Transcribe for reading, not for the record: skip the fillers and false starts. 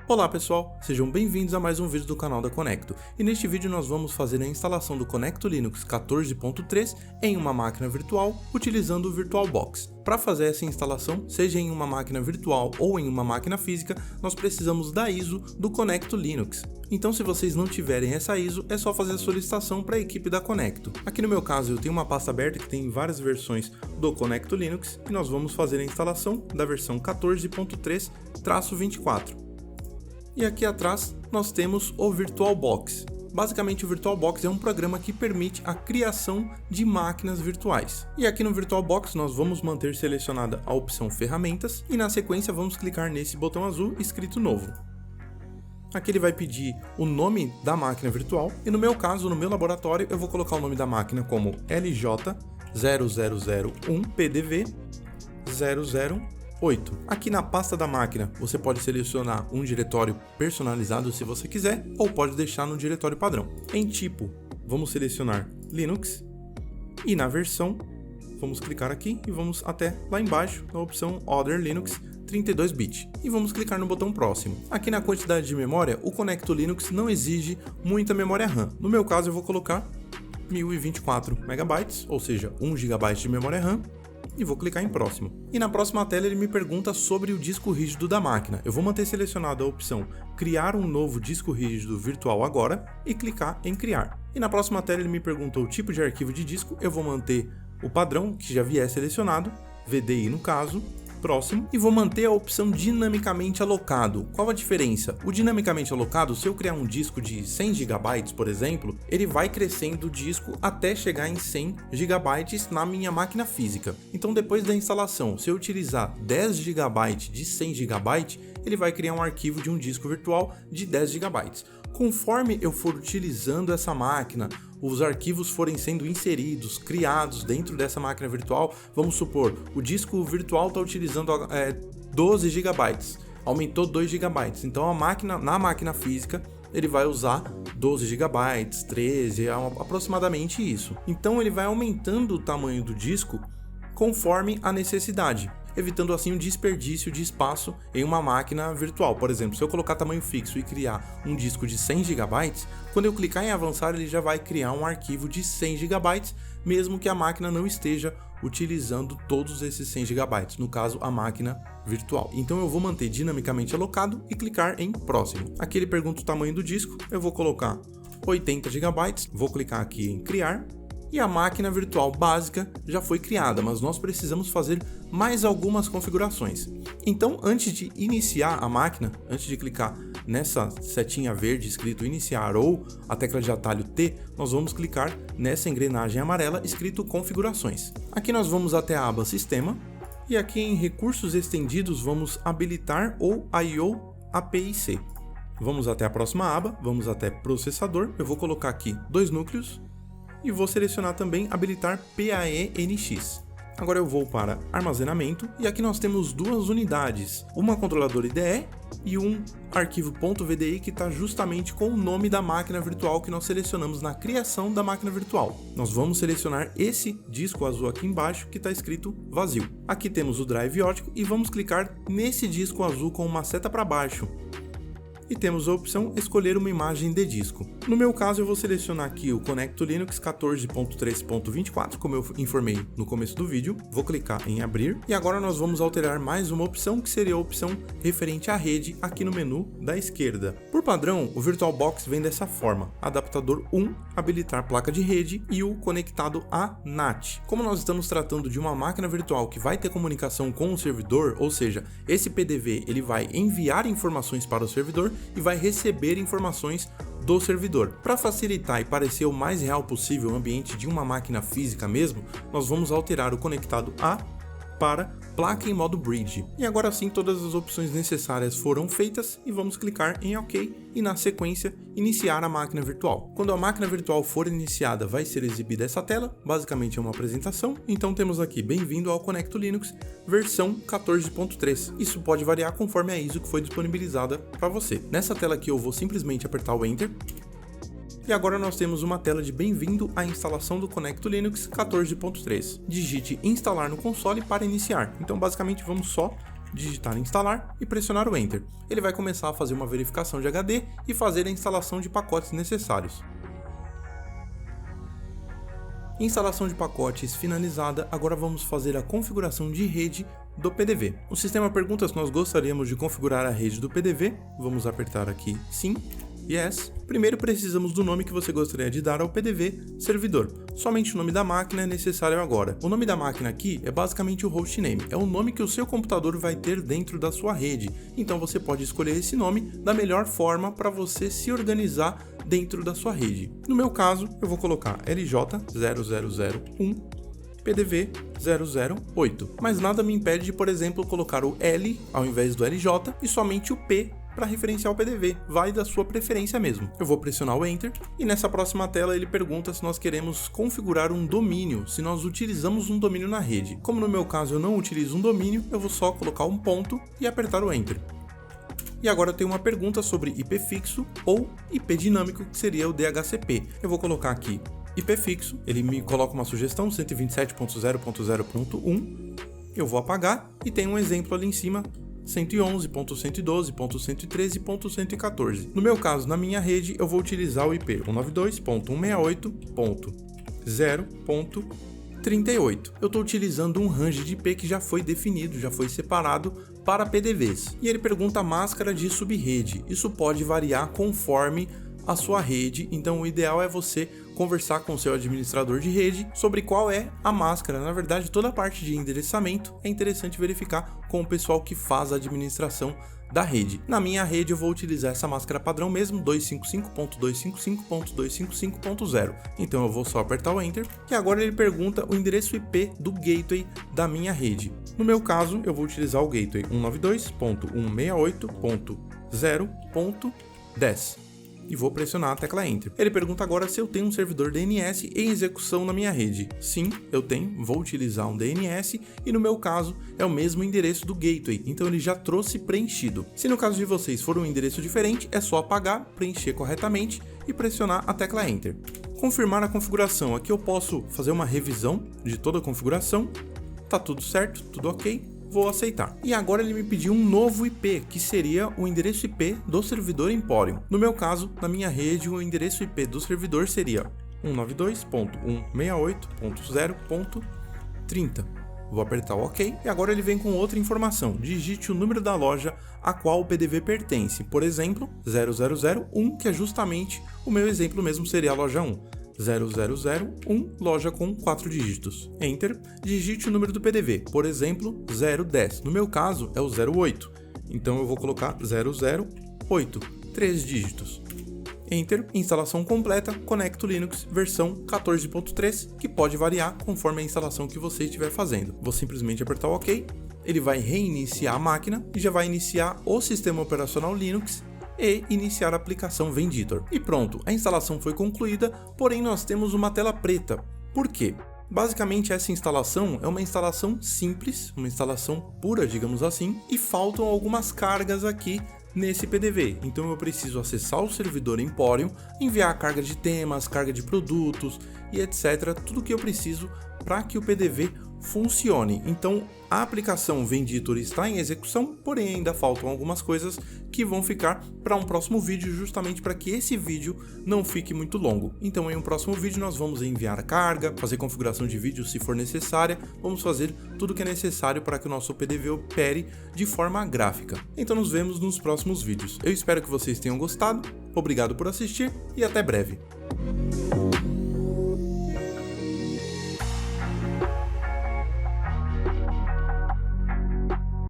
Olá pessoal, sejam bem-vindos a mais um vídeo do canal da Conecto, e neste vídeo nós vamos fazer a instalação do Conecto Linux 14.3 em uma máquina virtual utilizando o VirtualBox. Para fazer essa instalação, seja em uma máquina virtual ou em uma máquina física, nós precisamos da ISO do Conecto Linux. Então se vocês não tiverem essa ISO, é só fazer a solicitação para a equipe da Conecto. Aqui no meu caso eu tenho uma pasta aberta que tem várias versões do Conecto Linux e nós vamos fazer a instalação da versão 14.3-24. E aqui atrás nós temos o VirtualBox. Basicamente o VirtualBox é um programa que permite a criação de máquinas virtuais. E aqui no VirtualBox nós vamos manter selecionada a opção Ferramentas e na sequência vamos clicar nesse botão azul escrito Novo. Aqui ele vai pedir o nome da máquina virtual e no meu caso, no meu laboratório, eu vou colocar o nome da máquina como LJ0001PDV008. Aqui na pasta da máquina você pode selecionar um diretório personalizado se você quiser ou pode deixar no diretório padrão. Em tipo, vamos selecionar Linux e na versão vamos clicar aqui e vamos até lá embaixo na opção Other Linux 32-bit e vamos clicar no botão próximo. Aqui na quantidade de memória, o Conecto Linux não exige muita memória RAM. No meu caso eu vou colocar 1024 MB, ou seja, 1 GB de memória RAM. E vou clicar em próximo. E na próxima tela ele me pergunta sobre o disco rígido da máquina. Eu vou manter selecionado a opção criar um novo disco rígido virtual agora e clicar em criar. E na próxima tela ele me pergunta o tipo de arquivo de disco. Eu vou manter o padrão que já vier selecionado, VDI no caso, próximo, e vou manter a opção dinamicamente alocado. Qual a diferença? O dinamicamente alocado, se eu criar um disco de 100 GB, por exemplo, ele vai crescendo o disco até chegar em 100 GB na minha máquina física. Então depois da instalação, se eu utilizar 10 GB de 100 GB, ele vai criar um arquivo de um disco virtual de 10 GB. Conforme eu for utilizando essa máquina, os arquivos forem sendo inseridos, criados dentro dessa máquina virtual, vamos supor, o disco virtual está utilizando 12 GB, aumentou 2 GB, então na máquina física ele vai usar 12 GB, 13, aproximadamente isso. Então ele vai aumentando o tamanho do disco conforme a necessidade, evitando assim um desperdício de espaço em uma máquina virtual. Por exemplo, se eu colocar tamanho fixo e criar um disco de 100 GB, quando eu clicar em avançar ele já vai criar um arquivo de 100 GB, mesmo que a máquina não esteja utilizando todos esses 100 GB, no caso a máquina virtual. Então eu vou manter dinamicamente alocado e clicar em próximo. Aqui ele pergunta o tamanho do disco, eu vou colocar 80 GB, vou clicar aqui em criar. E a máquina virtual básica já foi criada, mas nós precisamos fazer mais algumas configurações. Então, antes de iniciar a máquina, antes de clicar nessa setinha verde escrito iniciar ou a tecla de atalho T, nós vamos clicar nessa engrenagem amarela escrito configurações. Aqui nós vamos até a aba sistema e aqui em recursos estendidos vamos habilitar o I/O API-C. Vamos até a próxima aba, vamos até processador, eu vou colocar aqui 2 núcleos. E vou selecionar também habilitar PAE-NX. Agora eu vou para armazenamento e aqui nós temos duas unidades, uma controladora IDE e um arquivo .vdi que está justamente com o nome da máquina virtual que nós selecionamos na criação da máquina virtual. Nós vamos selecionar esse disco azul aqui embaixo que está escrito vazio. Aqui temos o drive ótico e vamos clicar nesse disco azul com uma seta para baixo. E temos a opção escolher uma imagem de disco. No meu caso eu vou selecionar aqui o Conecto Linux 14.3.24, como eu informei no começo do vídeo, vou clicar em abrir e agora nós vamos alterar mais uma opção que seria a opção referente à rede aqui no menu da esquerda. Por padrão, o VirtualBox vem dessa forma, adaptador 1, habilitar placa de rede e o conectado a NAT. Como nós estamos tratando de uma máquina virtual que vai ter comunicação com o servidor, ou seja, esse PDV ele vai enviar informações para o servidor e vai receber informações do servidor. Para facilitar e parecer o mais real possível o ambiente de uma máquina física mesmo, nós vamos alterar o conectado a para placa em modo bridge. E agora sim todas as opções necessárias foram feitas e vamos clicar em OK e na sequência iniciar a máquina virtual. Quando a máquina virtual for iniciada vai ser exibida essa tela, basicamente é uma apresentação, então temos aqui bem-vindo ao Conecto Linux versão 14.3. Isso pode variar conforme a ISO que foi disponibilizada para você. Nessa tela aqui eu vou simplesmente apertar o Enter. E agora nós temos uma tela de bem-vindo à instalação do Conecto Linux 14.3. Digite instalar no console para iniciar. Então basicamente vamos só digitar instalar e pressionar o Enter. Ele vai começar a fazer uma verificação de HD e fazer a instalação de pacotes necessários. Instalação de pacotes finalizada, agora vamos fazer a configuração de rede do PDV. O sistema pergunta se nós gostaríamos de configurar a rede do PDV, vamos apertar aqui sim, yes. Primeiro precisamos do nome que você gostaria de dar ao PDV servidor. Somente o nome da máquina é necessário agora. O nome da máquina aqui é basicamente o hostname, é o nome que o seu computador vai ter dentro da sua rede. Então você pode escolher esse nome da melhor forma para você se organizar dentro da sua rede. No meu caso, eu vou colocar LJ0001 PDV 008, mas nada me impede de, por exemplo, colocar o L ao invés do LJ e somente o P para referenciar o PDV, vai da sua preferência mesmo. Eu vou pressionar o Enter e nessa próxima tela ele pergunta se nós queremos configurar um domínio, se nós utilizamos um domínio na rede. Como no meu caso eu não utilizo um domínio, eu vou só colocar um ponto e apertar o Enter. E agora eu tenho uma pergunta sobre IP fixo ou IP dinâmico, que seria o DHCP. Eu vou colocar aqui IP fixo, ele me coloca uma sugestão 127.0.0.1, eu vou apagar e tem um exemplo ali em cima 111.112.113.114. No meu caso, na minha rede, eu vou utilizar o IP 192.168.0.38. Eu estou utilizando um range de IP que já foi definido, já foi separado para PDVs. E ele pergunta a máscara de subrede. Isso pode variar conforme a sua rede, então o ideal é você conversar com o seu administrador de rede sobre qual é a máscara. Na verdade, toda a parte de endereçamento é interessante verificar com o pessoal que faz a administração da rede. Na minha rede eu vou utilizar essa máscara padrão mesmo, 255.255.255.0. Então eu vou só apertar o Enter e agora ele pergunta o endereço IP do gateway da minha rede. No meu caso, eu vou utilizar o gateway 192.168.0.10. E vou pressionar a tecla Enter. Ele pergunta agora se eu tenho um servidor DNS em execução na minha rede. Sim, eu tenho, vou utilizar um DNS e no meu caso é o mesmo endereço do gateway, então ele já trouxe preenchido. Se no caso de vocês for um endereço diferente, é só apagar, preencher corretamente e pressionar a tecla Enter. Confirmar a configuração, aqui eu posso fazer uma revisão de toda a configuração, tá tudo certo, tudo ok. Vou aceitar. E agora ele me pediu um novo IP, que seria o endereço IP do servidor Emporium. No meu caso, na minha rede, o endereço IP do servidor seria 192.168.0.30. Vou apertar o OK e agora ele vem com outra informação. Digite o número da loja a qual o PDV pertence. Por exemplo, 0001, que é justamente o meu exemplo mesmo, seria a loja 1. 0001, loja com 4 dígitos. Enter, digite o número do PDV, por exemplo, 010. No meu caso, é o 08. Então eu vou colocar 008, 3 dígitos. Enter, instalação completa, conecto Linux, versão 14.3, que pode variar conforme a instalação que você estiver fazendo. Vou simplesmente apertar o OK, ele vai reiniciar a máquina e já vai iniciar o sistema operacional Linux e iniciar a aplicação Venditor. E pronto, a instalação foi concluída, porém nós temos uma tela preta. Por quê? Basicamente essa instalação é uma instalação simples, uma instalação pura, digamos assim, e faltam algumas cargas aqui nesse PDV. Então eu preciso acessar o servidor Emporium, enviar carga de temas, carga de produtos e etc. Tudo que eu preciso para que o PDV funcione. Então a aplicação Venditor está em execução, porém ainda faltam algumas coisas que vão ficar para um próximo vídeo, justamente para que esse vídeo não fique muito longo. Então em um próximo vídeo nós vamos enviar a carga, fazer configuração de vídeo se for necessária, vamos fazer tudo que é necessário para que o nosso PDV opere de forma gráfica. Então nos vemos nos próximos vídeos. Eu espero que vocês tenham gostado, obrigado por assistir e até breve.